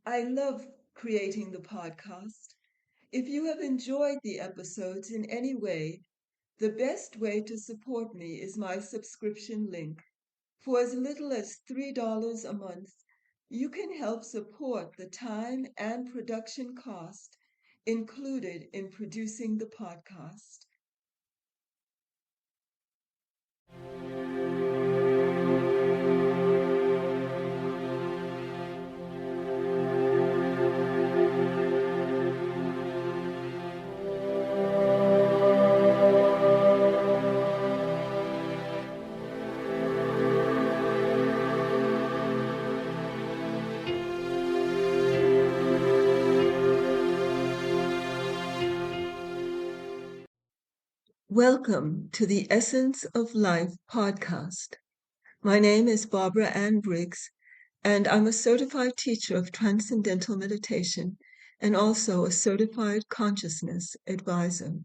I love creating the podcast. If you have enjoyed the episodes in any way, the best way to support me is my subscription link. For as little as $3 a month, you can help support the time and production cost included in producing the podcast. Welcome to the Essence of Life podcast. My name is Barbara Ann Briggs, and I'm a certified teacher of transcendental meditation and also a certified consciousness advisor.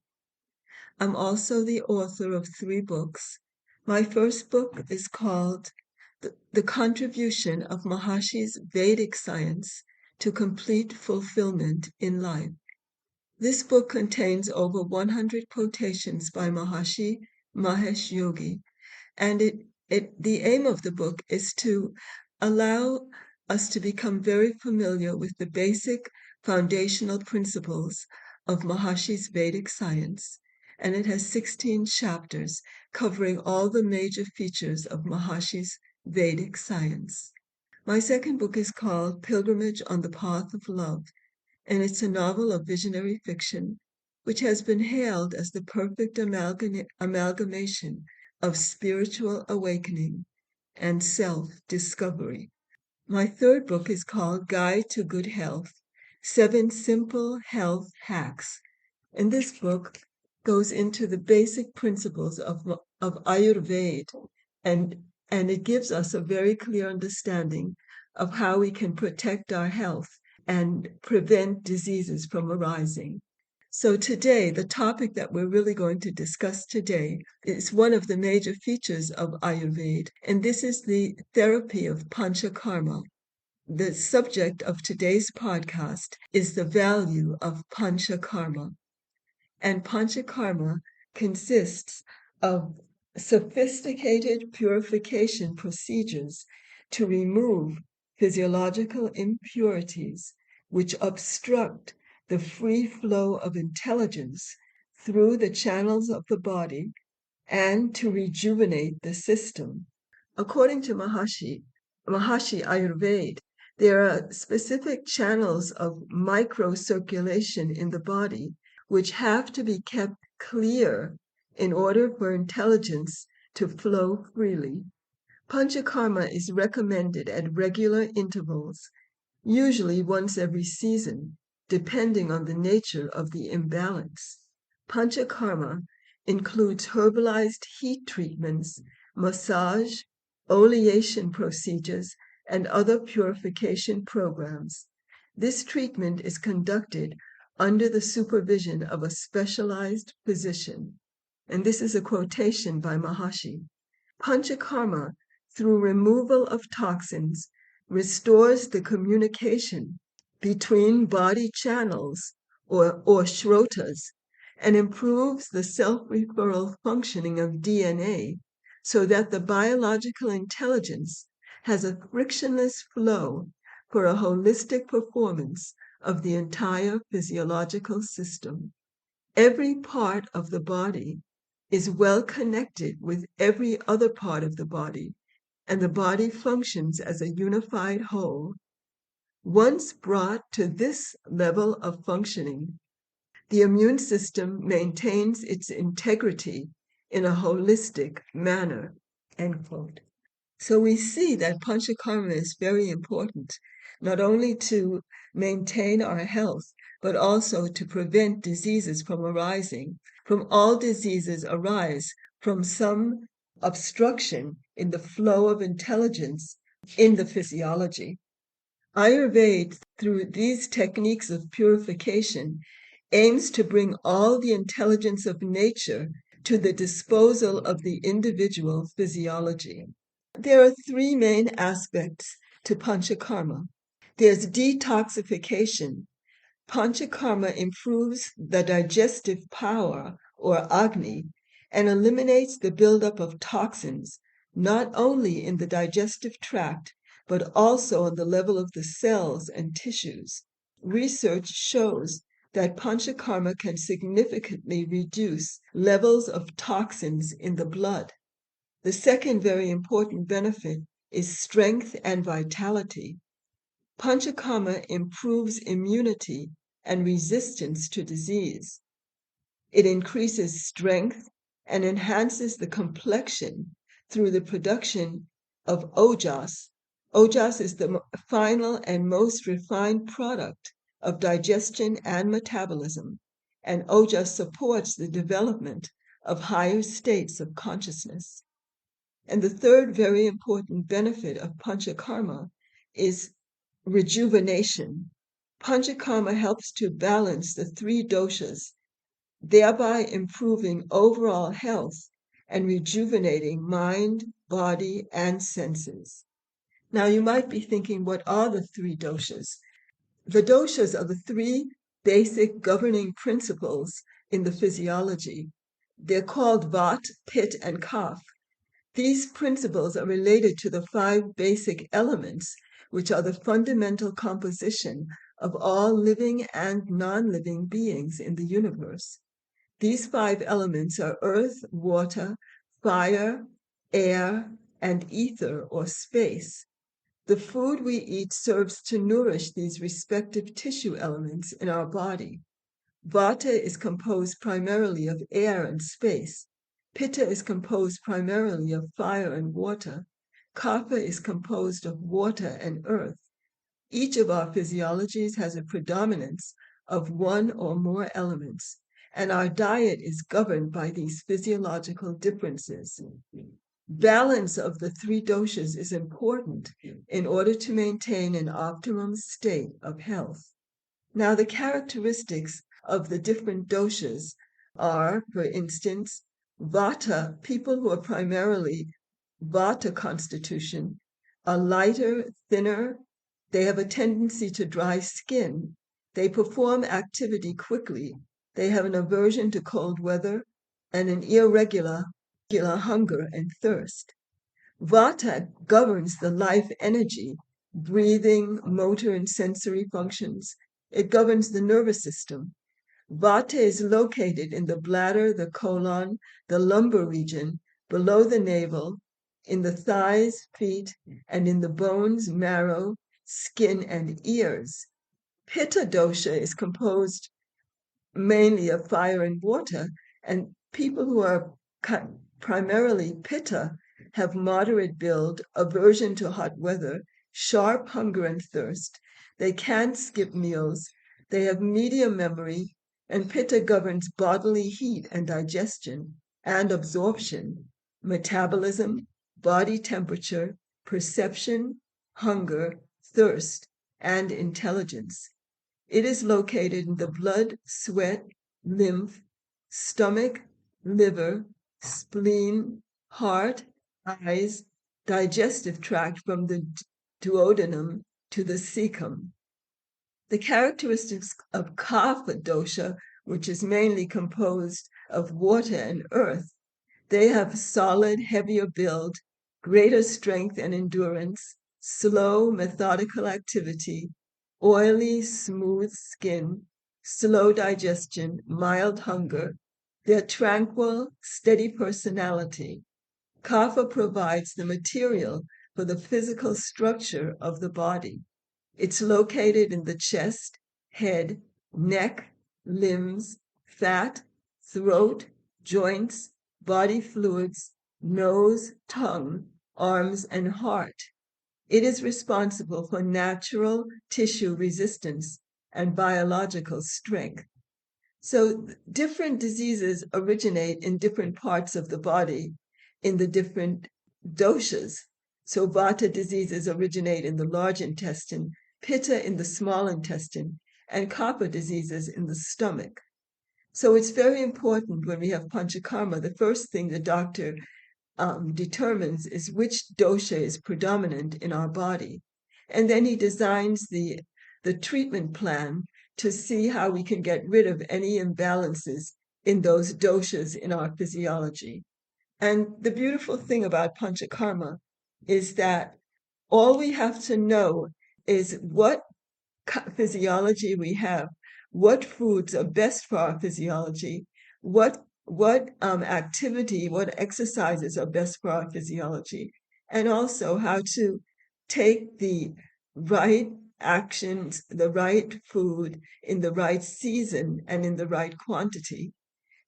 I'm also the author of 3 books. My first book is called The Contribution of Maharishi's Vedic Science to Complete Fulfillment in Life. This book contains over 100 quotations by Maharishi Mahesh Yogi, and the aim of the book is to allow us to become very familiar with the basic foundational principles of Maharishi's Vedic science, and it has 16 chapters covering all the major features of Maharishi's Vedic science. My second book is called Pilgrimage on the Path of Love, and it's a novel of visionary fiction which has been hailed as the perfect amalgamation of spiritual awakening and self-discovery. My third book is called Guide to Good Health, 7 Simple Health Hacks. And this book goes into the basic principles of Ayurveda, and it gives us a very clear understanding of how we can protect our health and prevent diseases from arising. So today, the topic that we're really going to discuss today is one of the major features of Ayurveda, and this is the therapy of Panchakarma. The subject of today's podcast is the value of Panchakarma. And Panchakarma consists of sophisticated purification procedures to remove physiological impurities which obstruct the free flow of intelligence through the channels of the body and to rejuvenate the system. According to Maharishi Ayurveda, there are specific channels of microcirculation in the body which have to be kept clear in order for intelligence to flow freely. Panchakarma is recommended at regular intervals, usually once every season, depending on the nature of the imbalance. Panchakarma includes herbalized heat treatments, massage, oleation procedures, and other purification programs. This treatment is conducted under the supervision of a specialized physician. And this is a quotation by Maharishi. Panchakarma, through removal of toxins, restores the communication between body channels or shrotas and improves the self-referral functioning of DNA so that the biological intelligence has a frictionless flow for a holistic performance of the entire physiological system. Every part of the body is well connected with every other part of the body, and the body functions as a unified whole. Once brought to this level of functioning, the immune system maintains its integrity in a holistic manner, end quote. So we see that Panchakarma is very important, not only to maintain our health, but also to prevent diseases from arising. From all diseases arise from some obstruction in the flow of intelligence in the physiology. Ayurveda, through these techniques of purification, aims to bring all the intelligence of nature to the disposal of the individual physiology. There are 3 main aspects to Panchakarma. There's detoxification. Panchakarma improves the digestive power, or Agni, and eliminates the buildup of toxins, not only in the digestive tract, but also on the level of the cells and tissues. Research shows that Panchakarma can significantly reduce levels of toxins in the blood. The second very important benefit is strength and vitality. Panchakarma improves immunity and resistance to disease. It increases strength and enhances the complexion through the production of ojas. Ojas is the final and most refined product of digestion and metabolism, and ojas supports the development of higher states of consciousness. And the third very important benefit of panchakarma is rejuvenation. Panchakarma helps to balance the three doshas, thereby improving overall health and rejuvenating mind, body, and senses. Now, you might be thinking, what are the three doshas? The doshas are the three basic governing principles in the physiology. They're called Vat, Pit, and Kapha. These principles are related to the five basic elements, which are the fundamental composition of all living and non-living beings in the universe. These five elements are earth, water, fire, air, and ether or space. The food we eat serves to nourish these respective tissue elements in our body. Vata is composed primarily of air and space. Pitta is composed primarily of fire and water. Kapha is composed of water and earth. Each of our physiologies has a predominance of one or more elements, and our diet is governed by these physiological differences. Balance of the three doshas is important in order to maintain an optimum state of health. Now, the characteristics of the different doshas are, for instance, Vata, people who are primarily Vata constitution, are lighter, thinner, they have a tendency to dry skin, they perform activity quickly, they have an aversion to cold weather, and an irregular hunger and thirst. Vata governs the life energy, breathing, motor, and sensory functions. It governs the nervous system. Vata is located in the bladder, the colon, the lumbar region, below the navel, in the thighs, feet, and in the bones, marrow, skin, and ears. Pitta dosha is composed mainly of fire and water, and people who are primarily pitta have moderate build, aversion to hot weather, sharp hunger and thirst. They can't skip meals. They have medium memory, and pitta governs bodily heat and digestion and absorption, metabolism, body temperature, perception, hunger, thirst, and intelligence. It is located in the blood, sweat, lymph, stomach, liver, spleen, heart, eyes, digestive tract from the duodenum to the cecum. The characteristics of Kapha dosha, which is mainly composed of water and earth, they have solid, heavier build, greater strength and endurance, slow, methodical activity, oily, smooth skin, slow digestion, mild hunger. They're tranquil, steady personality. Kapha provides the material for the physical structure of the body. It's located in the chest, head, neck, limbs, fat, throat, joints, body fluids, nose, tongue, arms, and heart. It is responsible for natural tissue resistance and biological strength. So different diseases originate in different parts of the body in the different doshas. So Vata diseases originate in the large intestine, Pitta in the small intestine, and Kapha diseases in the stomach. So it's very important when we have Panchakarma, the first thing the doctor determines is which dosha is predominant in our body. And then he designs the treatment plan to see how we can get rid of any imbalances in those doshas in our physiology. And the beautiful thing about Panchakarma is that all we have to know is what physiology we have, what foods are best for our physiology, what activity, what exercises are best for our physiology, and also how to take the right actions, the right food in the right season and in the right quantity.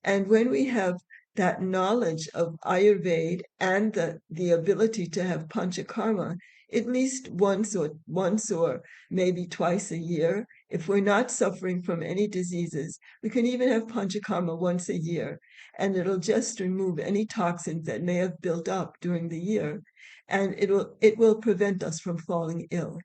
And when we have that knowledge of Ayurveda and the ability to have Panchakarma at least once or maybe twice a year, if we're not suffering from any diseases, we can even have Panchakarma once a year, and it'll just remove any toxins that may have built up during the year, and it will prevent us from falling ill.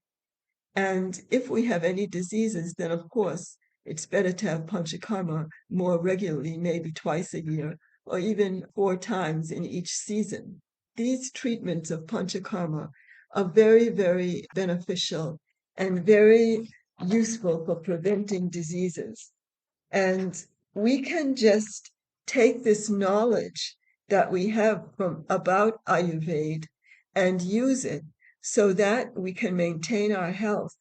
And if we have any diseases, then of course it's better to have panchakarma more regularly, maybe twice a year, or even 4 times in each season. These treatments of panchakarma are very, very beneficial and very useful for preventing diseases. And we can just take this knowledge that we have from about Ayurveda and use it so that we can maintain our health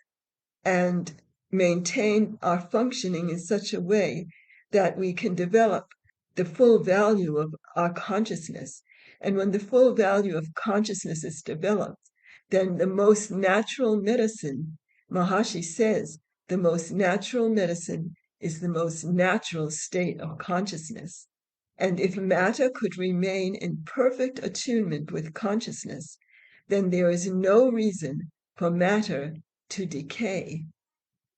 and maintain our functioning in such a way that we can develop the full value of our consciousness. And when the full value of consciousness is developed, then the most natural medicine, Maharshi says, the most natural medicine is the most natural state of consciousness. And if matter could remain in perfect attunement with consciousness, then there is no reason for matter to decay.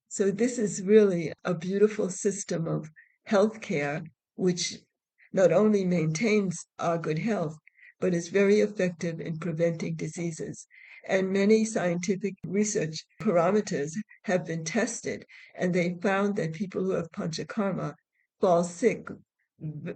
So this is really a beautiful system of healthcare, which not only maintains our good health, but is very effective in preventing diseases. And many scientific research parameters have been tested, and they found that people who have panchakarma fall sick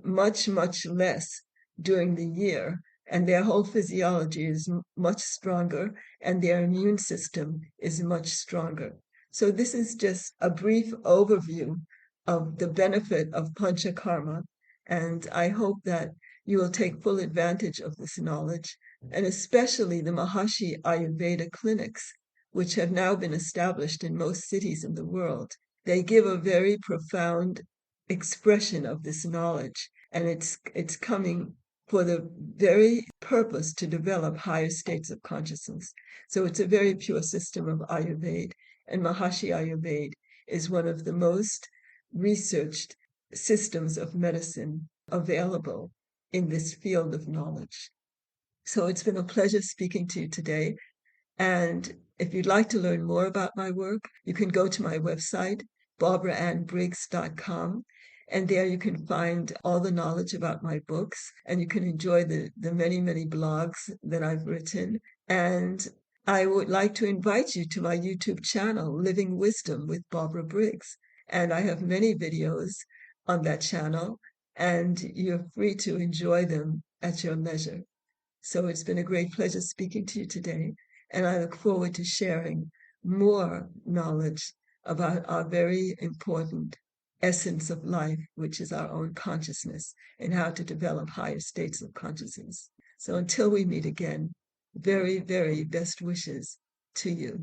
much, much less during the year, and their whole physiology is much stronger, and their immune system is much stronger. So this is just a brief overview of the benefit of panchakarma, and I hope that you will take full advantage of this knowledge, and especially the Maharshi Ayurveda clinics, which have now been established in most cities in the world. They give a very profound expression of this knowledge, and it's coming for the very purpose to develop higher states of consciousness. So it's a very pure system of Ayurveda, and Maharshi Ayurveda is one of the most researched systems of medicine available in this field of knowledge. So it's been a pleasure speaking to you today. And if you'd like to learn more about my work, you can go to my website, barbaraannbriggs.com, and there you can find all the knowledge about my books, and you can enjoy the many, many blogs that I've written. And I would like to invite you to my YouTube channel, Living Wisdom with Barbara Briggs. And I have many videos on that channel, and you're free to enjoy them at your leisure. So it's been a great pleasure speaking to you today, and I look forward to sharing more knowledge about our very important essence of life, which is our own consciousness, and how to develop higher states of consciousness. So until we meet again, very, very best wishes to you.